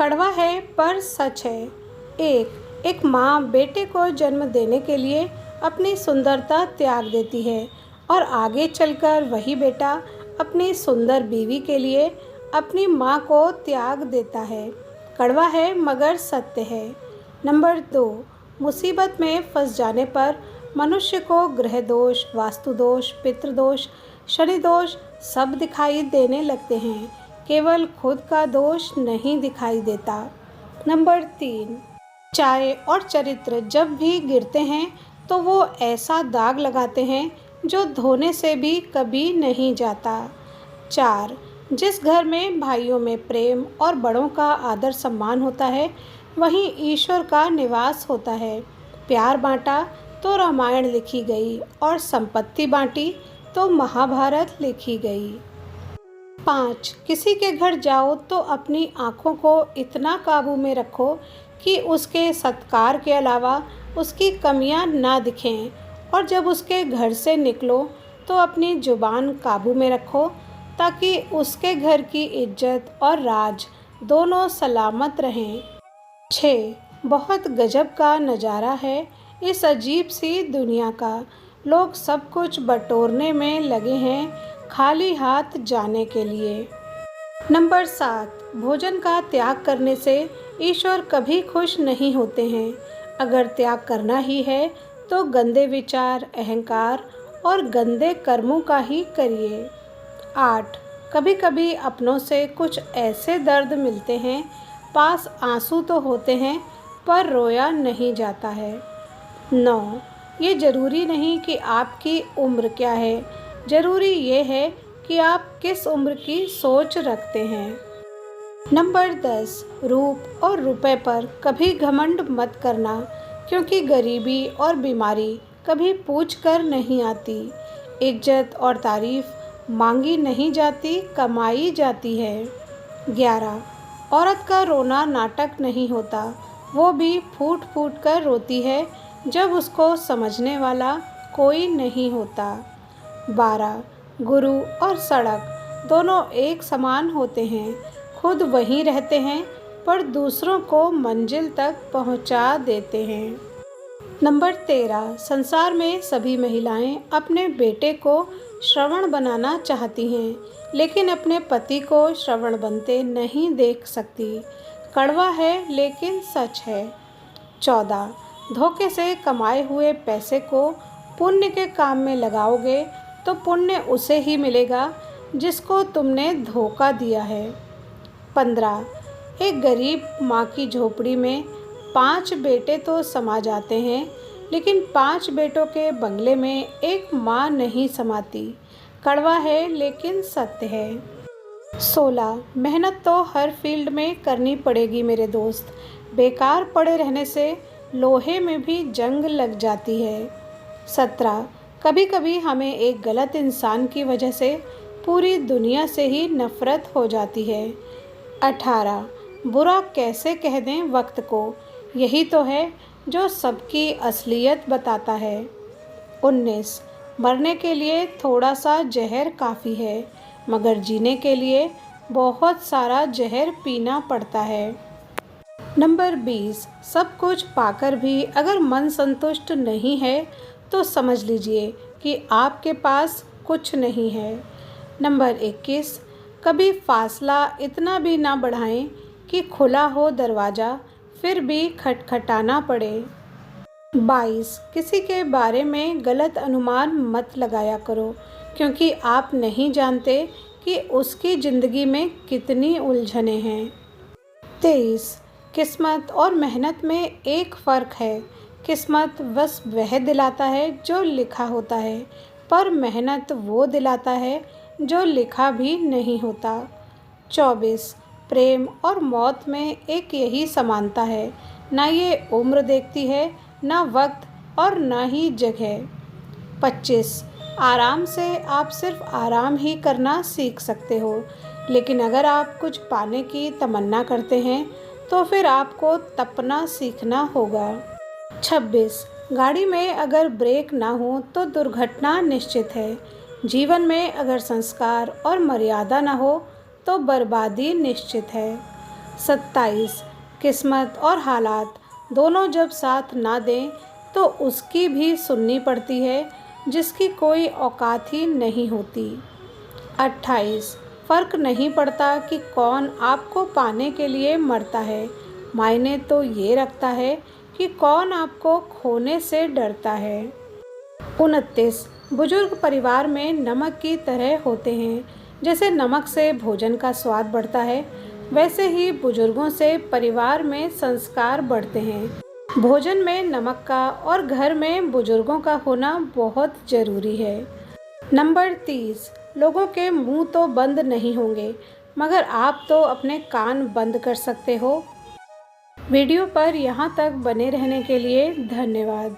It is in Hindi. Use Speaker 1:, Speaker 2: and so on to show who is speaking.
Speaker 1: कड़वा है पर सच है। एक माँ बेटे को जन्म देने के लिए अपनी सुंदरता त्याग देती है और आगे चलकर वही बेटा अपनी सुंदर बीवी के लिए अपनी माँ को त्याग देता है। कड़वा है मगर सत्य है। नंबर 2, मुसीबत में फंस जाने पर मनुष्य को ग्रह दोष, वास्तु दोष, पितृदोष, शनि दोष सब दिखाई देने लगते हैं, केवल खुद का दोष नहीं दिखाई देता। नंबर 3, चाय और चरित्र जब भी गिरते हैं तो वो ऐसा दाग लगाते हैं जो धोने से भी कभी नहीं जाता। 4, जिस घर में भाइयों में प्रेम और बड़ों का आदर सम्मान होता है वहीं ईश्वर का निवास होता है। प्यार बांटा तो रामायण लिखी गई और संपत्ति बांटी तो महाभारत लिखी गई। 5, किसी के घर जाओ तो अपनी आँखों को इतना काबू में रखो कि उसके सत्कार के अलावा उसकी कमियां ना दिखें, और जब उसके घर से निकलो तो अपनी जुबान काबू में रखो ताकि उसके घर की इज्जत और राज दोनों सलामत रहें। 6, बहुत गजब का नज़ारा है इस अजीब सी दुनिया का। लोग सब कुछ बटोरने में लगे हैं खाली हाथ जाने के लिए। नंबर 7, भोजन का त्याग करने से ईश्वर कभी खुश नहीं होते हैं। अगर त्याग करना ही है तो गंदे विचार, अहंकार और गंदे कर्मों का ही करिए। 8, कभी कभी अपनों से कुछ ऐसे दर्द मिलते हैं, पास आंसू तो होते हैं पर रोया नहीं जाता है। 9, ये ज़रूरी नहीं कि आपकी उम्र क्या है, ज़रूरी ये है कि आप किस उम्र की सोच रखते हैं। नंबर 10, रूप और रुपए पर कभी घमंड मत करना, क्योंकि गरीबी और बीमारी कभी पूछ कर नहीं आती। इज्जत और तारीफ मांगी नहीं जाती, कमाई जाती है। 11, औरत का रोना नाटक नहीं होता, वो भी फूट फूट कर रोती है जब उसको समझने वाला कोई नहीं होता। 12, गुरु और सड़क दोनों एक समान होते हैं, खुद वहीं रहते हैं पर दूसरों को मंजिल तक पहुंचा देते हैं। नंबर 13, संसार में सभी महिलाएं अपने बेटे को श्रवण बनाना चाहती हैं, लेकिन अपने पति को श्रवण बनते नहीं देख सकती। कड़वा है लेकिन सच है। 14, धोखे से कमाए हुए पैसे को पुण्य के काम में लगाओगे तो पुण्य उसे ही मिलेगा जिसको तुमने धोखा दिया है। 15, एक गरीब माँ की झोपड़ी में 5 बेटे तो समा जाते हैं, लेकिन 5 बेटों के बंगले में एक माँ नहीं समाती। कड़वा है लेकिन सत्य है। 16, मेहनत तो हर फील्ड में करनी पड़ेगी मेरे दोस्त, बेकार पड़े रहने से लोहे में भी जंग लग जाती है। 17, कभी कभी हमें एक गलत इंसान की वजह से पूरी दुनिया से ही नफ़रत हो जाती है। 18, बुरा कैसे कह दें वक्त को, यही तो है जो सबकी असलियत बताता है। 19, मरने के लिए थोड़ा सा जहर काफ़ी है, मगर जीने के लिए बहुत सारा जहर पीना पड़ता है। नंबर 20, सब कुछ पाकर भी अगर मन संतुष्ट नहीं है तो समझ लीजिए कि आपके पास कुछ नहीं है। नंबर 21, कभी फासला इतना भी ना बढ़ाएं कि खुला हो दरवाज़ा फिर भी खटखटाना पड़े। 22, किसी के बारे में गलत अनुमान मत लगाया करो, क्योंकि आप नहीं जानते कि उसकी ज़िंदगी में कितनी उलझनें हैं। 23, किस्मत और मेहनत में एक फ़र्क है। किस्मत बस वह दिलाता है जो लिखा होता है, पर मेहनत वो दिलाता है जो लिखा भी नहीं होता। 24, प्रेम और मौत में एक यही समानता है, ना ये उम्र देखती है, ना वक्त और ना ही जगह। 25, आराम से आप सिर्फ आराम ही करना सीख सकते हो, लेकिन अगर आप कुछ पाने की तमन्ना करते हैं तो फिर आपको तपना सीखना होगा। 26, गाड़ी में अगर ब्रेक ना हो तो दुर्घटना निश्चित है। जीवन में अगर संस्कार और मर्यादा ना हो तो बर्बादी निश्चित है। 27 किस्मत और हालात दोनों जब साथ ना दें तो उसकी भी सुननी पड़ती है, जिसकी कोई औकात ही नहीं होती। 28 फ़र्क नहीं पड़ता कि कौन आपको पाने के लिए मरता है, मायने तो ये रखता है कि कौन आपको खोने से डरता है। 29 बुजुर्ग परिवार में नमक की तरह होते हैं। जैसे नमक से भोजन का स्वाद बढ़ता है, वैसे ही बुजुर्गों से परिवार में संस्कार बढ़ते हैं। भोजन में नमक का और घर में बुजुर्गों का होना बहुत ज़रूरी है। नंबर 30 लोगों के मुंह तो बंद नहीं होंगे, मगर आप तो अपने कान बंद कर सकते हो। वीडियो पर यहाँ तक बने रहने के लिए धन्यवाद।